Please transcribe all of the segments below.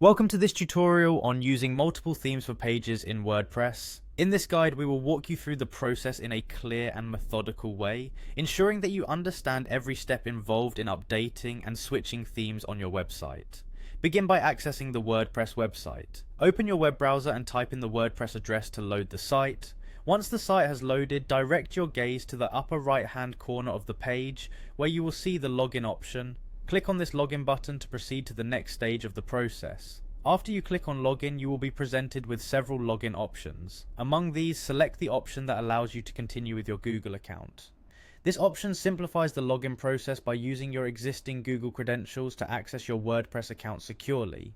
Welcome to this tutorial on using multiple themes for pages in WordPress. In this guide, we will walk you through the process in a clear and methodical way, ensuring that you understand every step involved in updating and switching themes on your website. Begin by accessing the WordPress website. Open your web browser and type in the WordPress address to load the site. Once the site has loaded, direct your gaze to the upper right hand corner of the page where you will see the login option. Click on this login button to proceed to the next stage of the process. After you click on login, you will be presented with several login options. Among these, select the option that allows you to continue with your Google account. This option simplifies the login process by using your existing Google credentials to access your WordPress account securely.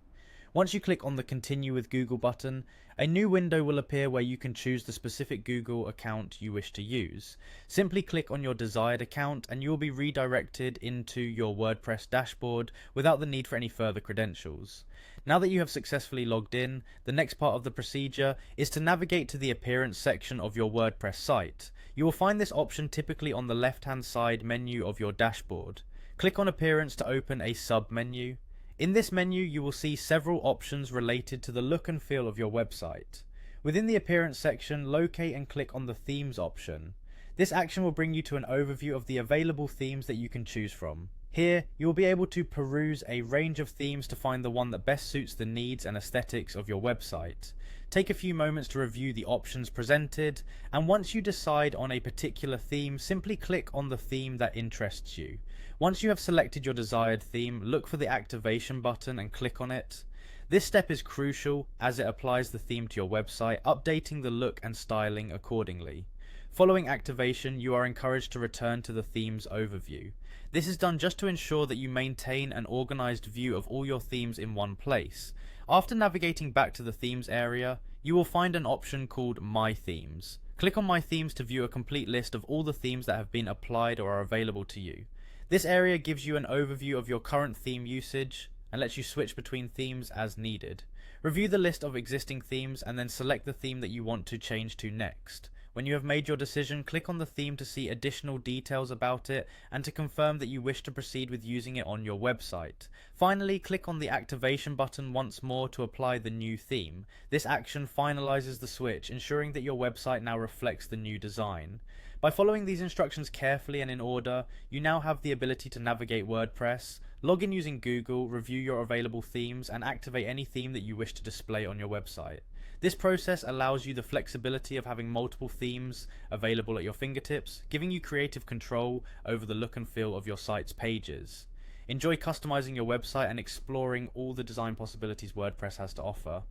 Once you click on the Continue with Google button, a new window will appear where you can choose the specific Google account you wish to use. Simply click on your desired account and you will be redirected into your WordPress dashboard without the need for any further credentials. Now that you have successfully logged in, the next part of the procedure is to navigate to the Appearance section of your WordPress site. You will find this option typically on the left-hand side menu of your dashboard. Click on Appearance to open a sub-menu. In this menu, you will see several options related to the look and feel of your website. Within the Appearance section, locate and click on the Themes option. This action will bring you to an overview of the available themes that you can choose from. Here, you will be able to peruse a range of themes to find the one that best suits the needs and aesthetics of your website. Take a few moments to review the options presented, and once you decide on a particular theme, simply click on the theme that interests you. Once you have selected your desired theme, look for the activation button and click on it. This step is crucial as it applies the theme to your website, updating the look and styling accordingly. Following activation, you are encouraged to return to the theme's overview. This is done just to ensure that you maintain an organized view of all your themes in one place. After navigating back to the themes area, you will find an option called My Themes. Click on My Themes to view a complete list of all the themes that have been applied or are available to you. This area gives you an overview of your current theme usage and lets you switch between themes as needed. Review the list of existing themes and then select the theme that you want to change to next. When you have made your decision, click on the theme to see additional details about it and to confirm that you wish to proceed with using it on your website. Finally, click on the activation button once more to apply the new theme. This action finalizes the switch, ensuring that your website now reflects the new design. By following these instructions carefully and in order, you now have the ability to navigate WordPress, log in using Google, review your available themes, and activate any theme that you wish to display on your website. This process allows you the flexibility of having multiple themes available at your fingertips, giving you creative control over the look and feel of your site's pages. Enjoy customizing your website and exploring all the design possibilities WordPress has to offer.